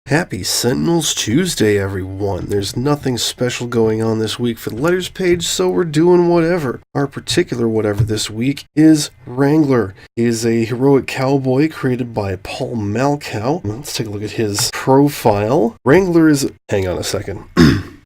Happy Sentinels Tuesday, everyone. There's nothing special going on this week for the letters page, so we're doing whatever. Our particular whatever this week is Wrangler. He is a heroic cowboy created by Paul Malkow. Let's take a look at his profile. Wrangler is... Hang on a second.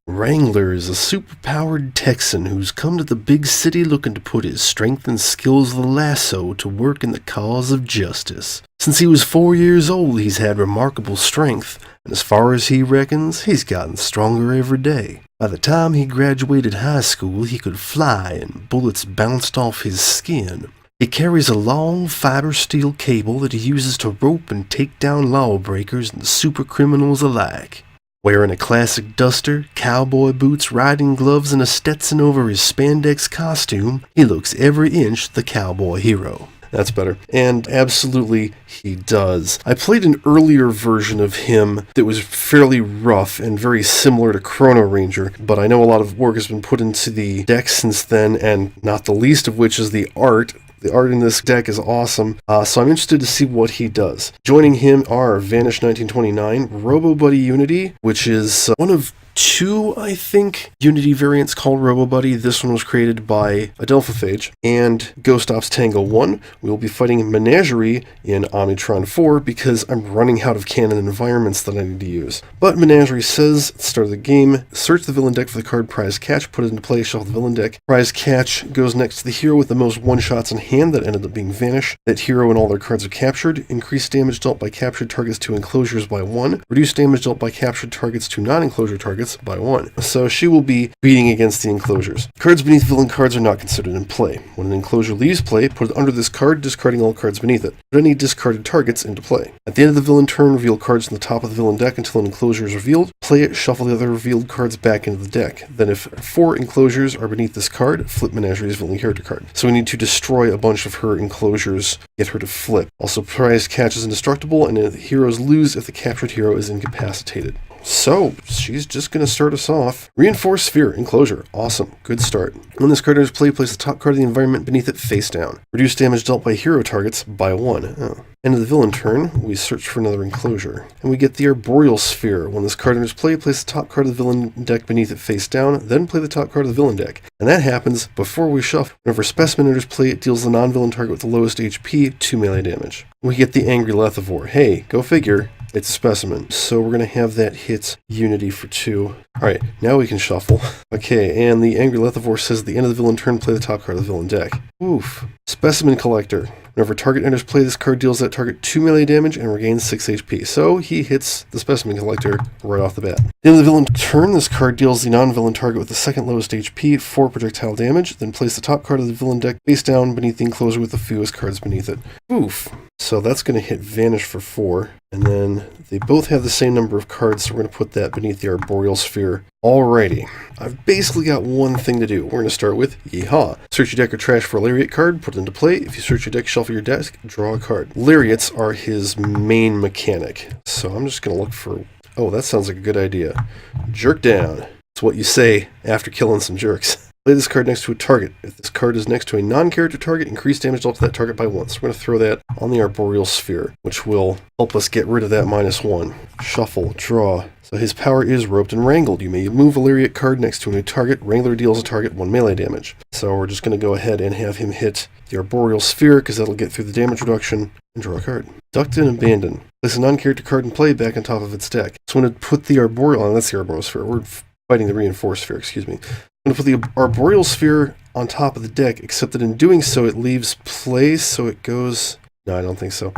Wrangler is a superpowered Texan who's come to the big city looking to put his strength and skills of the lasso to work in the cause of justice. Since he was 4 years old, he's had remarkable strength, and as far as he reckons, he's gotten stronger every day. By the time he graduated high school, he could fly and bullets bounced off his skin. He carries a long fiber steel cable that he uses to rope and take down lawbreakers and super criminals alike. Wearing a classic duster, cowboy boots, riding gloves, and a Stetson over his spandex costume, he looks every inch the cowboy hero. That's better. And absolutely, he does. I played an earlier version of him that was fairly rough and very similar to Chrono Ranger, but I know a lot of work has been put into the deck since then, and not the least of which is the art. The art in this deck is awesome, so I'm interested to see what he does. Joining him are Vanish 1929, Robo Buddy Unity, which is one of two, I think, Unity variants called Robo Buddy. This one was created by Adelphophage, and Ghost Ops Tango 1. We will be fighting Menagerie in Omnitron-IV because I'm running out of canon environments that I need to use. But Menagerie says, at the start of the game, search the villain deck for the card Prize Catch, put it into play, shuffle the villain deck. Prize Catch goes next to the hero with the most one-shots in hand that ended up being Vanish. That hero and all their cards are captured. Increase damage dealt by captured targets to enclosures by 1. Reduce damage dealt by captured targets to non-enclosure targets by 1. So she will be beating against the enclosures. Cards beneath villain cards are not considered in play. When an enclosure leaves play, put it under this card, discarding all cards beneath it. Put any discarded targets into play. At the end of the villain turn, reveal cards on the top of the villain deck until an enclosure is revealed. Play it, shuffle the other revealed cards back into the deck. Then if 4 enclosures are beneath this card, flip Menagerie's villain character card. So we need to destroy a bunch of her enclosures, get her to flip. Also, Prize Catch is indestructible, and heroes lose if the captured hero is incapacitated. So, she's just going to start us off. Reinforced Sphere, Enclosure. Awesome. Good start. When this card enters play, place the top card of the environment beneath it face down. Reduce damage dealt by hero targets by 1. End of the villain turn, we search for another enclosure. And we get the Arboreal Sphere. When this card enters play, place the top card of the villain deck beneath it face down, then play the top card of the villain deck. And that happens before we shuffle. Whenever Specimen enters play, it deals the non-villain target with the lowest HP 2 melee damage. We get the Angry Lethivore. Hey, go figure. It's a Specimen. So we're going to have that hit Unity for 2. Alright, now we can shuffle. Okay, and the Angry Lethivore says at the end of the villain turn, play the top card of the villain deck. Oof. Specimen Collector. Whenever target enters play, this card deals that target 2 melee damage and regains 6 HP. So he hits the Specimen Collector right off the bat. At the end of the villain turn, this card deals the non-villain target with the second lowest HP 4 projectile damage, then place the top card of the villain deck face down beneath the enclosure with the fewest cards beneath it. Oof. So that's going to hit Vanish for 4, and then they both have the same number of cards, so we're going to put that beneath the Arboreal Sphere. Alrighty, I've basically got one thing to do. We're going to start with Yeehaw. Search your deck or trash for a Lariat card, put it into play. If you search your deck, shuffle your desk, draw a card. Lariats are his main mechanic, so I'm just going to look for... Oh, that sounds like a good idea. Jerk down. It's what you say after killing some jerks. Play this card next to a target. If this card is next to a non-character target, increase damage dealt to that target by 1. So we're going to throw that on the Arboreal Sphere, which will help us get rid of that -1. Shuffle, draw. So his power is Roped and Wrangled. You may move a Lariat card next to a new target. Wrangler deals a target 1 melee damage. So we're just going to go ahead and have him hit the Arboreal Sphere, because that'll get through the damage reduction, and draw a card. Ducked and Abandon. Place a non-character card in play back on top of its deck. So I'm going to put the Arboreal... Oh, that's the Arboreal Sphere. We're fighting the Reinforced Sphere, excuse me. I'm going to put the Arboreal Sphere on top of the deck, except that in doing so, it leaves play, so it goes... No, I don't think so.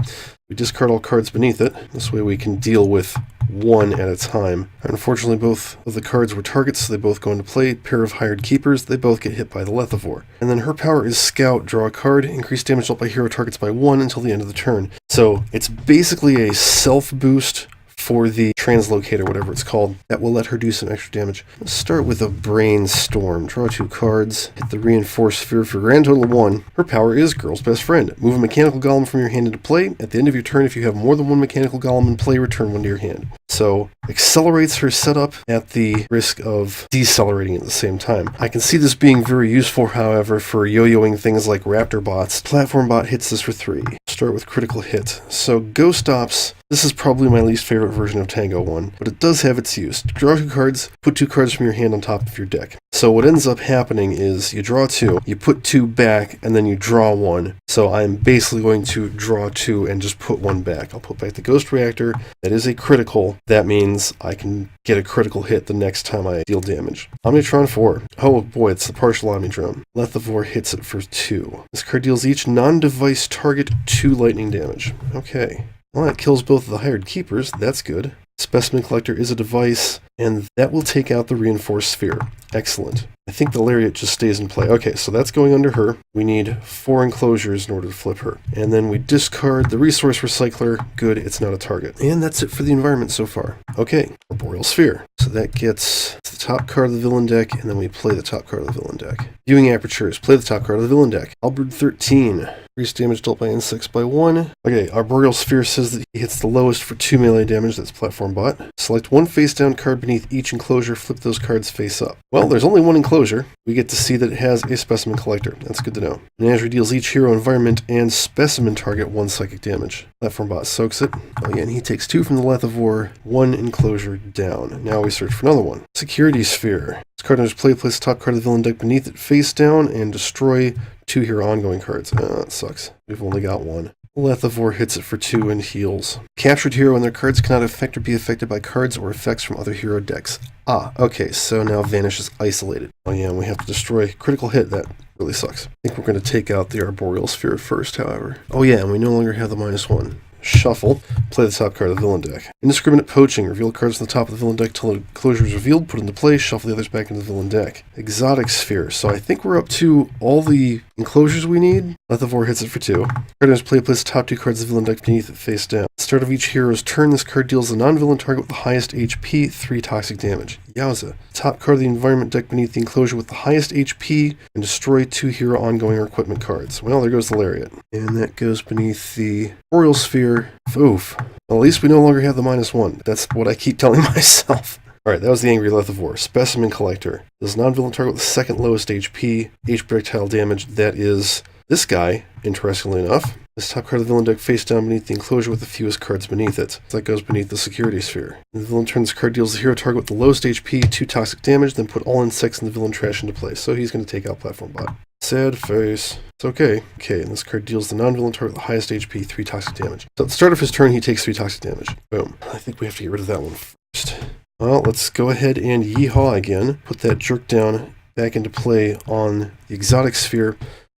We discard all cards beneath it. This way we can deal with 1 at a time. Unfortunately, both of the cards were targets, so they both go into play. Pair of Hired Keepers, they both get hit by the Lethivore. And then her power is Scout, draw a card, increase damage dealt by hero targets by 1 until the end of the turn. So it's basically a self-boost for the translocator, whatever it's called, that will let her do some extra damage. Let's start with a Brainstorm. Draw 2 cards, hit the Reinforced Sphere for a grand total of 1. Her power is Girl's Best Friend. Move a Mechanical Golem from your hand into play. At the end of your turn, if you have more than 1 Mechanical Golem in play, return 1 to your hand. So, accelerates her setup at the risk of decelerating at the same time. I can see this being very useful, however, for yo-yoing things like Raptor bots. Platform bot hits this for 3. Start with critical hit. So Ghost Ops This is probably my least favorite version of Tango 1, but it does have its use. Draw 2 cards, put 2 cards from your hand on top of your deck. So what ends up happening is you draw 2, you put 2 back, and then you draw 1. So I'm basically going to draw 2 and just put 1 back. I'll put back the Ghost Reactor. That is a critical. That means I can get a critical hit the next time I deal damage. Omnitron-IV. Oh boy, it's the partial Omnitron. Lasso-flinging hits it for 2. This card deals each non-device target 2 lightning damage. Okay. Well, that kills both of the hired keepers. That's good. Specimen Collector is a device, and that will take out the Reinforced Sphere. Excellent. I think the Lariat just stays in play. Okay, so that's going under her. We need 4 enclosures in order to flip her. And then we discard the Resource Recycler. Good, it's not a target. And that's it for the environment so far. Okay, Arboreal Sphere. So that gets the top card of the villain deck, and then we play the top card of the villain deck. Viewing Apertures. Play the top card of the villain deck. Halberd 13. Increase damage dealt by insects by 1. Okay, Arboreal Sphere says that he hits the lowest for 2 melee damage. That's Platform Bot. Select 1 face-down card beneath each enclosure. Flip those cards face up. Well, there's only 1 enclosure. We get to see that it has a Specimen Collector. That's good to know. Menagerie deals each hero, environment, and specimen target 1 psychic damage. Platform Bot soaks it. Oh yeah, and he takes 2 from the Lasso-flinging, 1 enclosure down. Now we search for another one. Security Sphere. This card enters play, place the top card of the villain deck beneath it face down, and destroy 2 hero ongoing cards. That sucks. We've only got 1. Lasso-flinging hits it for 2 and heals. Captured hero and their cards cannot affect or be affected by cards or effects from other hero decks. Ah, okay, so now Vanish is isolated. Oh yeah, and we have to destroy critical hit. That really sucks. I think we're going to take out the Arboreal Sphere first, however. Oh yeah, and we no longer have the -1. Shuffle. Play the top card of the villain deck. Indiscriminate Poaching. Reveal cards on the top of the villain deck until the enclosure is revealed. Put into play. Shuffle the others back into the villain deck. Exotic Sphere. So I think we're up to all the enclosures we need. Lasso-flinging hits it for 2. Card enters play. Place the top 2 cards of the villain deck beneath it face down. At the start of each hero's turn, this card deals the non-villain target with the highest HP 3 toxic damage. Yowza. Top card of the environment deck beneath the enclosure with the highest HP and destroy 2 hero ongoing or equipment cards. Well, there goes the Lariat. And that goes beneath the Arboreal Sphere. Oof. Well, at least we no longer have the -1. That's what I keep telling myself. Alright, that was the Angry Lasso-flinging. Specimen Collector. This non-villain target with the second lowest HP, projectile damage. That is this guy, interestingly enough. This top card of the villain deck face down beneath the enclosure with the fewest cards beneath it. So that goes beneath the Security Sphere. The villain turns card deals the hero target with the lowest HP, 2 toxic damage, then put all insects in the villain trash into play. So he's going to take out Platform Bot. Sad face. It's okay. Okay, and this card deals the non-villain target with the highest HP, 3 toxic damage. So at the start of his turn, he takes 3 toxic damage. Boom. I think we have to get rid of that one first. Well, let's go ahead and yeehaw again. Put that jerk down back into play on the Exotic Sphere.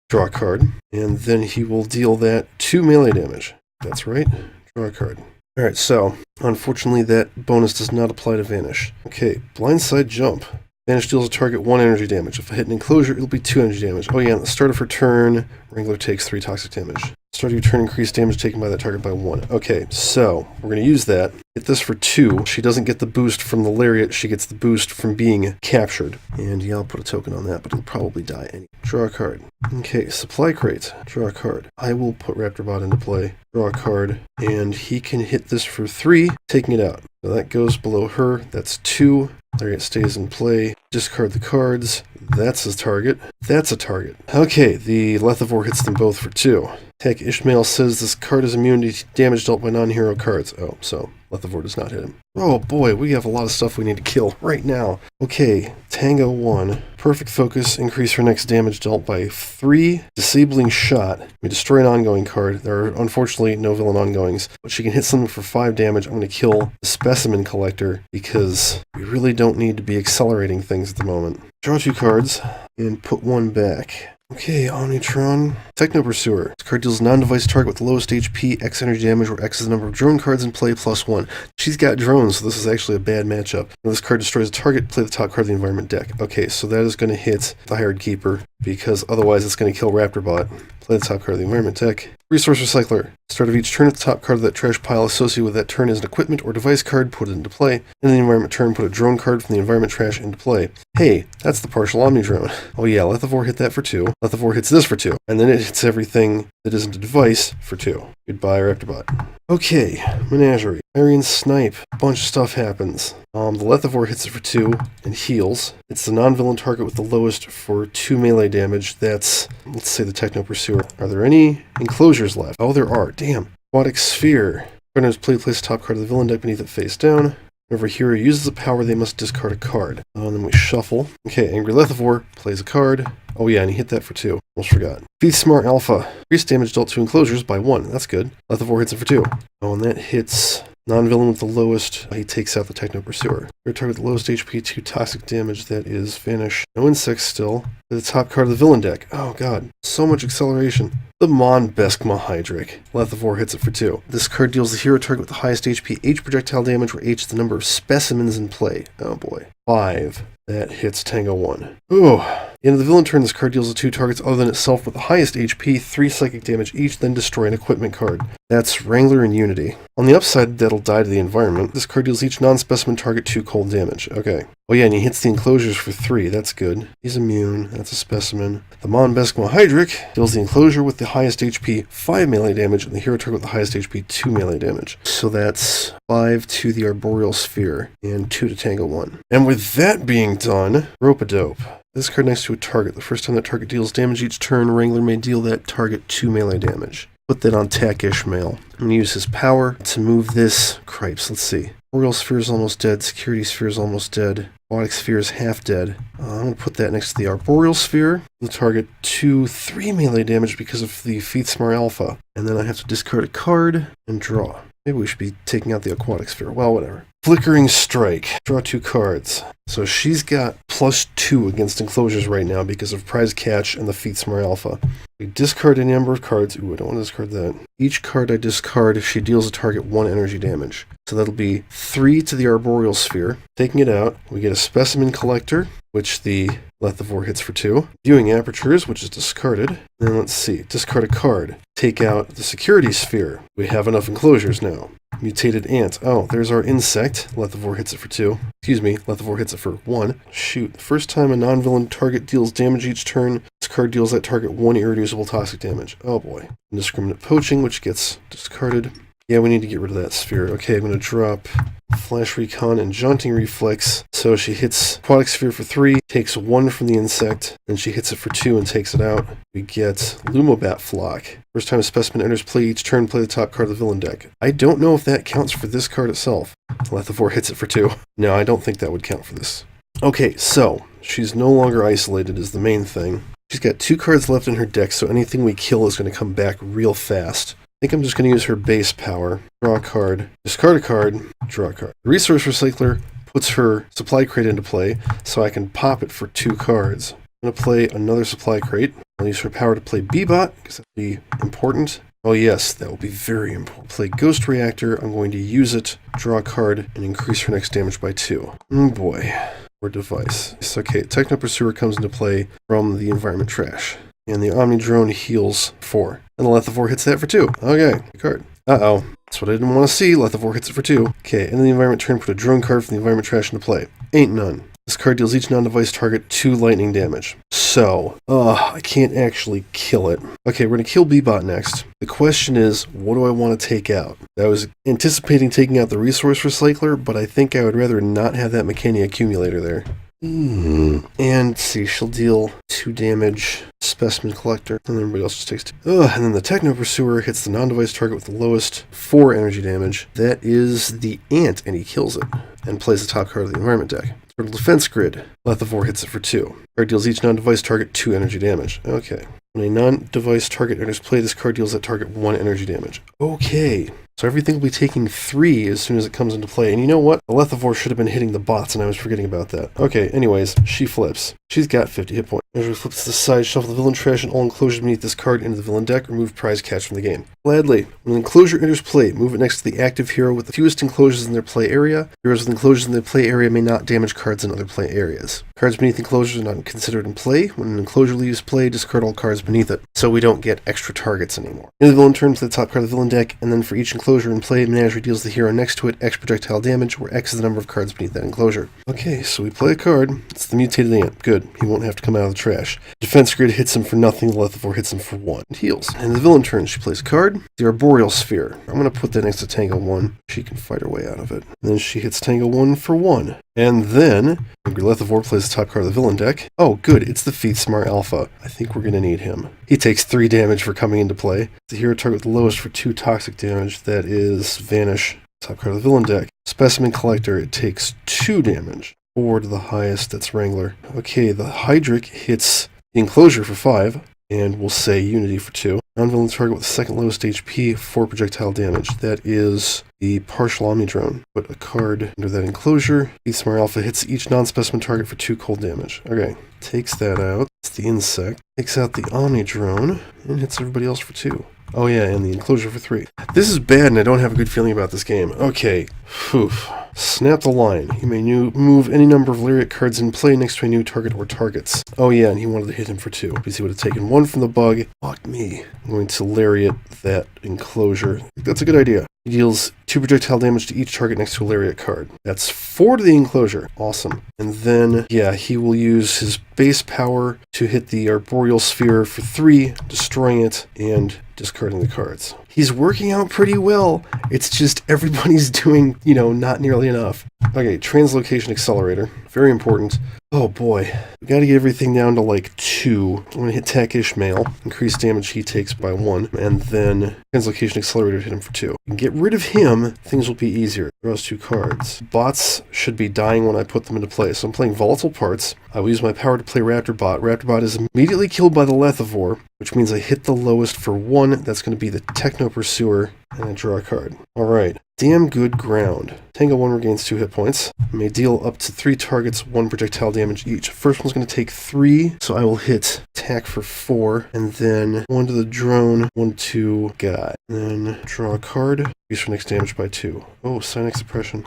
Draw a card, and then he will deal that 2 melee damage. That's right. Draw a card. Alright, so, unfortunately that bonus does not apply to Vanish. Okay, Blindside Jump. Vanish deals a target 1 energy damage. If I hit an enclosure, it'll be 2 energy damage. Oh yeah, at the start of her turn, Wrangler takes 3 toxic damage. Start of your turn, increase damage taken by that target by 1. Okay, so we're going to use that. Hit this for 2. She doesn't get the boost from the Lariat, she gets the boost from being captured. And yeah, I'll put a token on that, but it'll probably die anyway. Draw a card. Okay, Supply Crate. Draw a card. I will put Raptorbot into play. Draw a card, and he can hit this for 3, taking it out. So that goes below her. That's 2. Lariat stays in play. Discard the cards. That's a target. That's a target. Okay, the Lasso-flinging hits them both for 2. Heck, Ishmael says this card is immune to damage dealt by non-hero cards. Oh, so Lasso-flinging does not hit him. Oh boy, we have a lot of stuff we need to kill right now. Okay, Tango 1. Perfect Focus, increase her next damage dealt by 3. Disabling Shot. We destroy an ongoing card. There are unfortunately no villain ongoings, but she can hit something for 5 damage. I'm going to kill the Specimen Collector because we really don't need to be accelerating things at the moment. Draw 2 cards and put 1 back. Okay, Omnitron. Techno Pursuer. This card deals non-device target with the lowest HP, X energy damage, where X is the number of drone cards in play plus 1. She's got drones, so this is actually a bad matchup. Now this card destroys a target, play the top card of the environment deck. Okay, so that is going to hit the Hired Keeper, because otherwise it's going to kill Raptorbot. Play the top card of the environment deck. Resource Recycler. Start of each turn, at the top card of that trash pile associated with that turn is an equipment or device card, put it into play. In the environment turn, put a drone card from the environment trash into play. Hey, that's the partial Omnidrone. Oh yeah, Lasso-flinging hit that for 2. Lasso-flinging hits this for 2. And then it hits everything that isn't a device for 2. Goodbye, Raptorbot. Okay, Menagerie. Arian Snipe. A bunch of stuff happens. The Lasso-flinging hits it for 2 and heals. It's the non-villain target with the lowest for 2 melee damage. That's, let's say, the Techno Pursuer. Are there any enclosures left? Oh, there are. Damn. Aquatic Sphere. Partners play place the top card of the villain deck beneath it face down. Whenever a hero uses a power, they must discard a card. And then we shuffle. Okay, Angry Lethivore plays a card. Oh yeah, and he hit that for 2. Almost forgot. Feed Smart Alpha. Increase damage dealt to enclosures by 1. That's good. Lethivore hits it for 2. Oh, and that hits non-villain with the lowest. He takes out the Techno Pursuer. Your target with the lowest HP, 2 toxic damage. That is Vanish. No insects still. The top card of the villain deck. Oh god, so much acceleration. The Mon-Beskma Hydric. Lethivore hits it for 2. This card deals the hero target with the highest HP H projectile damage, where H is the number of specimens in play. Oh boy. 5. That hits Tango 1. Ooh. At the end of the villain turn, this card deals to 2 targets other than itself with the highest HP, 3 psychic damage each, then destroy an equipment card. That's Wrangler and Unity. On the upside, that'll die to the environment. This card deals each non-specimen target 2 cold damage. Okay. Oh yeah, and he hits the enclosures for 3. That's good. He's immune. That's a specimen. The Mon-Beskma Hydric deals the enclosure with the highest HP 5 melee damage, and the hero target with the highest HP 2 melee damage. So that's 5 to the Arboreal Sphere, and 2 to Tango 1. And with that being done, Rope-a-Dope. This card next to a target. The first time that target deals damage each turn, Wrangler may deal that target 2 melee damage. Put that on Tack Ishmael. I'm going to use his power to move this. Cripes, let's see. Arboreal Sphere is almost dead. Security Sphere is almost dead. Aquatic Sphere is half dead. I'm going to put that next to the Arboreal Sphere. The target 3 melee damage because of the Feed Smart Alpha. And then I have to discard a card and draw. Maybe we should be taking out the Aquatic Sphere. Well, whatever. Flickering Strike. Draw 2 cards. So she's got +2 against enclosures right now because of Prize Catch and the Feed Smart Alpha. We discard any number of cards. Ooh, I don't want to discard that. Each card I discard, she deals a target 1 energy damage. So that'll be 3 to the Arboreal Sphere. Taking it out, we get a Specimen Collector, which the Lethivore hits for 2. Viewing Apertures, which is discarded. Then let's see, discard a card. Take out the Security Sphere. We have enough enclosures now. Mutated Ant. Oh, there's our insect. Lethivore hits it for 2. Excuse me, Lethivore hits it for 1. Shoot, the first time a non-villain target deals damage each turn, this card deals that target 1 irreducible toxic damage. Oh boy. Indiscriminate Poaching, which gets discarded. Yeah, we need to get rid of that sphere. Okay, I'm going to drop Flash Recon and Jaunting Reflex. So she hits Aquatic Sphere for 3, takes 1 from the insect, then she hits it for 2 and takes it out. We get Lumobat Flock. First time a specimen enters play each turn, play the top card of the villain deck. I don't know if that counts for this card itself. Lethivore hits it for 2. No, I don't think that would count for this. Okay, so she's no longer isolated is the main thing. She's got 2 cards left in her deck, so anything we kill is going to come back real fast. I think I'm just going to use her base power. Draw a card, discard a card, draw a card. The Resource Recycler puts her supply crate into play, so I can pop it for 2 cards. I'm going to play another supply crate. I'll use her power to play B-Bot, because that'll be important. Oh yes, that will be very important. Play Ghost Reactor, I'm going to use it, draw a card, and increase her next damage by 2. Oh boy. Or device. It's okay, Techno Pursuer comes into play from the Environment Trash. And the Omnidrone heals 4. And the Lethivore hits that for 2. Okay, card. Uh-oh. That's what I didn't want to see. Lethivore hits it for 2. Okay, and then the Environment turn, put a drone card from the Environment Trash into play. Ain't none. This card deals each non-device target 2 lightning damage. So, I can't actually kill it. Okay, we're going to kill B-Bot next. The question is, what do I want to take out? I was anticipating taking out the Resource Recycler, but I think I would rather not have that Mechania Accumulator there. And see, she'll deal 2 damage, Specimen Collector, and then everybody else just takes 2. And then the Techno Pursuer hits the non-device target with the lowest 4 energy damage. That is the Ant, and he kills it, and plays the top card of the Environment deck. Turtle Defense Grid. Lethivore hits it for 2. Card deals each non-device target 2 energy damage. Okay. When a non-device target enters play, this card deals that target 1 energy damage. Okay. So everything will be taking 3 as soon as it comes into play. And you know what? The Lethivore should have been hitting the bots, and I was forgetting about that. Okay, anyways, she flips. She's got 50 hit points. As she flips to the side, shuffle the villain trash and all enclosures beneath this card into the villain deck. Remove Prize Catch from the game. Gladly. When an enclosure enters play, move it next to the active hero with the fewest enclosures in their play area. Heroes with enclosures in their play area may not damage cards in other play areas. Cards beneath enclosures are not considered in play. When an enclosure leaves play, discard all cards beneath it, so we don't get extra targets anymore. In the villain turn to the top card of the villain deck, and then for each enclosure in play, Menagerie deals the hero next to it X projectile damage, where X is the number of cards beneath that enclosure. Okay, so we play a card. It's the Mutated Ant. Good. He won't have to come out of the trash. Defense Grid hits him for nothing. The Lethivore hits him for 1. It heals. And in the villain turn, she plays a card. The Arboreal Sphere. I'm going to put that next to Tango 1. She can fight her way out of it. And then she hits Tango 1 for 1. And then Lasso-Flinging plays the top card of the villain deck. Oh, good, it's the Feet Smart Alpha. I think we're going to need him. He takes 3 damage for coming into play. The hero target with the lowest for 2 toxic damage. That is Vanish, top card of the villain deck. Specimen Collector, it takes 2 damage. 4 to the highest, that's Wrangler. Okay, the Hydric hits the Enclosure for 5. And we'll say Unity for 2. Non-villain target with the second lowest HP, 4 projectile damage. That is the Partial Omnitron. Put a card under that enclosure. Feet Smart Alpha hits each non-specimen target for 2 cold damage. Okay, takes that out. It's the Insect. Takes out the Omnidrone and hits everybody else for 2. Oh yeah, and the enclosure for 3. This is bad and I don't have a good feeling about this game. Okay, phew. Snap the line. You may move any number of Lariat cards in play next to a new target or targets. Oh yeah, and he wanted to hit him for 2. Because he would have taken 1 from the bug. Fuck me. I'm going to Lariat that enclosure. That's a good idea. He deals 2 projectile damage to each target next to a Lariat card. That's 4 to the enclosure. Awesome. And then, yeah, he will use his base power to hit the Arboreal Sphere for 3, destroying it, and discarding the cards. He's working out pretty well. It's just everybody's doing, not nearly enough. Okay, Translocation Accelerator. Very important. Oh boy. We gotta get everything down to like 2. I'm gonna hit Tack Ishmael. Increase damage he takes by 1. And then Translocation Accelerator hit him for 2. Get rid of him, things will be easier. Draws 2 cards. Bots should be dying when I put them into play. So I'm playing Volatile Parts. I will use my power to play Raptor Bot. Raptor Bot is immediately killed by the Lasso-Flinging, which means I hit the lowest for 1. That's going to be the Techno Pursuer, and I draw a card. Alright. Damn good ground. Tango 1 regains 2 hit points. May deal up to 3 targets 1 projectile damage each. First one's going to take 3, so I will hit attack for 4, and then 1 to the drone, 1 to guy. Then draw a card. Increase for next damage by 2. Oh, Psionic Suppression.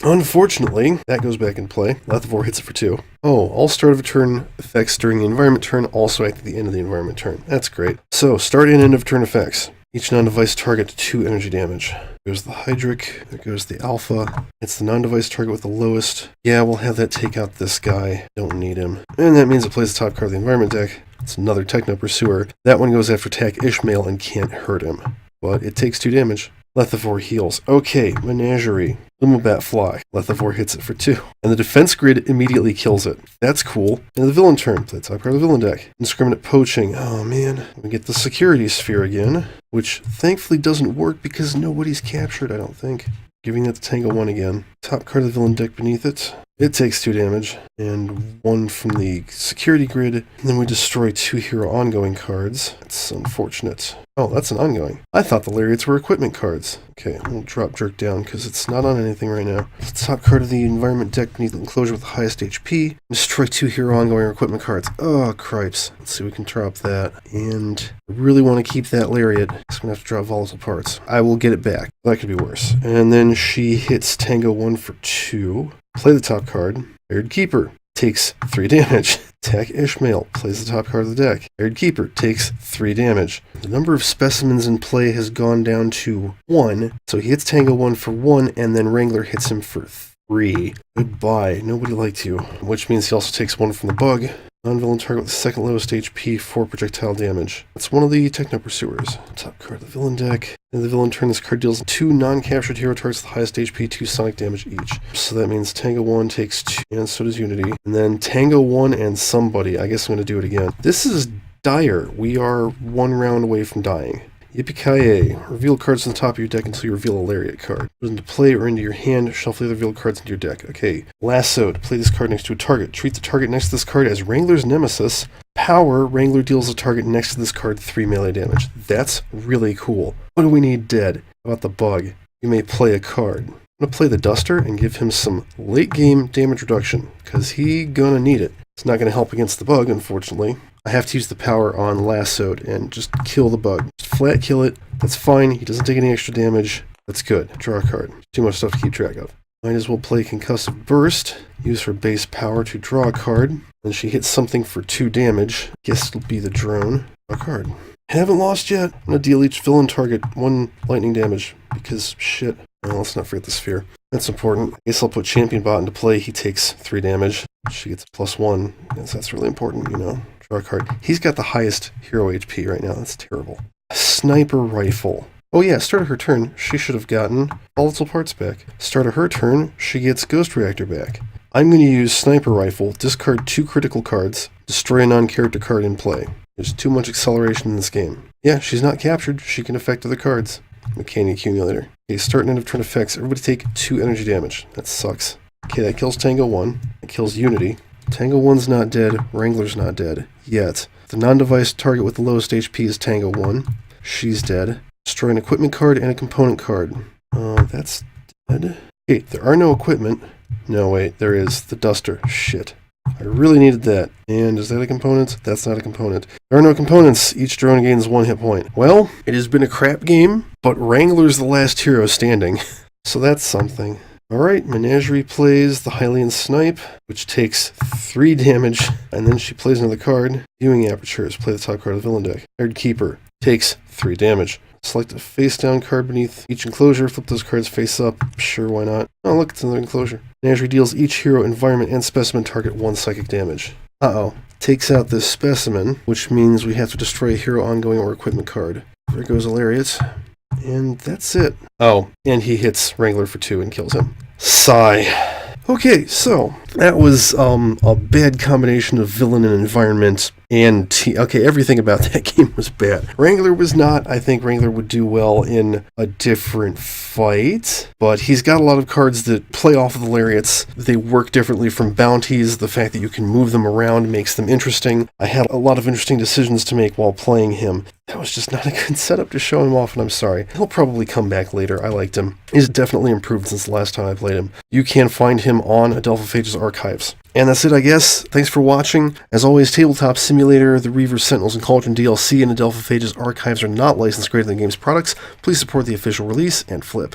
Unfortunately, that goes back in play. Lasso-Flinging hits it for 2. Oh, all start of a turn effects during the environment turn also act at the end of the environment turn. That's great. So, start and end of turn effects. Each non-device target 2 energy damage. There goes the Hydric. There goes the Alpha. It's the non-device target with the lowest. Yeah, we'll have that take out this guy. Don't need him. And that means it plays the top card of the environment deck. It's another Techno Pursuer. That one goes after Tack Ishmael and can't hurt him. But it takes 2 damage. Lasso-Flinging heals. Okay, Menagerie. Lumobat Fly. Lasso-Flinging hits it for 2. And the defense grid immediately kills it. That's cool. And the villain turn. Play the top card of the villain deck. Indiscriminate Poaching. Oh man. We get the Security Sphere again. Which thankfully doesn't work because nobody's captured, I don't think. Giving that to Tango 1 again. Top card of the villain deck beneath it. It takes 2 damage, and 1 from the security grid. And then we destroy 2 hero ongoing cards. That's unfortunate. Oh, that's an ongoing. I thought the Lariats were equipment cards. Okay, we'll drop Jerk down because it's not on anything right now. Top card of the environment deck beneath the enclosure with the highest HP. Destroy 2 hero ongoing or equipment cards. Oh, cripes. Let's see if we can drop that. And I really want to keep that Lariat. So I'm going to have to drop Volatile Parts. I will get it back. That could be worse. And then she hits Tango 1 for 2. Play the top card. Buried Keeper takes 3 damage. Attack Ishmael plays the top card of the deck. Buried Keeper takes 3 damage. The number of specimens in play has gone down to 1. So he hits Tango 1 for 1, and then Wrangler hits him for 3. Goodbye. Nobody liked you. Which means he also takes 1 from the bug. Non-villain target with the second lowest HP, 4 projectile damage. That's one of the Techno Pursuers. Top card of the villain deck. In the villain turn, this card deals 2 non-captured hero targets with the highest HP, 2 sonic damage each. So that means Tango 1 takes 2, and so does Unity. And then Tango 1 and somebody. I guess I'm going to do it again. This is dire. We are 1 round away from dying. Yippee-ki-yay. Reveal cards on the top of your deck until you reveal a Lariat card. Put into play or into your hand. Shuffle the other revealed cards into your deck. Okay. Lasso. To play this card next to a target. Treat the target next to this card as Wrangler's nemesis. Power. Wrangler deals the target next to this card 3 melee damage. That's really cool. What do we need dead? How about the bug? You may play a card. I'm going to play the Duster and give him some late game damage reduction. Because he gonna need it. It's not going to help against the bug, unfortunately. I have to use the power on Lassoed and just kill the bug. Just flat kill it. That's fine. He doesn't take any extra damage. That's good. Draw a card. Too much stuff to keep track of. Might as well play Concussive Burst. Use her base power to draw a card. Then she hits something for 2 damage. Guess it'll be the drone. Draw a card. Haven't lost yet. I'm going to deal each villain target 1 lightning damage. Because shit. Well, let's not forget the sphere. That's important. I guess I'll put Champion Bot into play. He takes 3 damage. She gets +1. Yes, that's really important, Draw a card. He's got the highest hero HP right now. That's terrible. Sniper Rifle. Oh yeah, start of her turn, she should have gotten volatile parts back. Start of her turn, she gets Ghost Reactor back. I'm going to use Sniper Rifle, discard 2 critical cards, destroy a non-character card in play. There's too much acceleration in this game. Yeah, she's not captured, she can affect other cards. Mechanic Accumulator. Okay, start and end of turn effects, everybody take 2 energy damage. That sucks. Okay, that kills Tango 1. That kills Unity. Tango 1's not dead, Wrangler's not dead. Yet. The non-device target with the lowest HP is Tango 1. She's dead. Destroy an equipment card and a component card. That's dead. Okay, there are no equipment. No, wait, there is. The Duster. Shit. I really needed that. And is that a component? That's not a component. There are no components. Each drone gains 1 hit point. Well, it has been a crap game, but Wrangler's the last hero standing. So that's something. Alright, Menagerie plays the Hylian Snipe, which takes 3 damage, and then she plays another card. Viewing Apertures, play the top card of the villain deck. Hired Keeper, takes 3 damage. Select a face-down card beneath each enclosure, flip those cards face up. Sure, why not? Oh, look, it's another enclosure. Menagerie deals each hero, environment, and specimen target 1 psychic damage. Uh-oh. Takes out this specimen, which means we have to destroy a hero, ongoing, or equipment card. There goes a Lariat. And that's it. Oh, and he hits Wrangler for 2 and kills him. Sigh. Okay, so that was a bad combination of villain and environment and okay, everything about that game was bad. Wrangler was not. I think Wrangler would do well in a different fight, but he's got a lot of cards that play off of the lariats. They work differently from bounties. The fact that you can move them around makes them interesting. I had a lot of interesting decisions to make while playing him. That was just not a good setup to show him off, and I'm sorry. He'll probably come back later. I liked him. He's definitely improved since the last time I played him. You can find him on Adelphophage's archives. And that's it, I guess. Thanks for watching. As always, Tabletop Simulator, the Reavers, Sentinels, and Cauldron DLC and Adelphophage's archives are not licensed greater than game's products. Please support the official release and flip.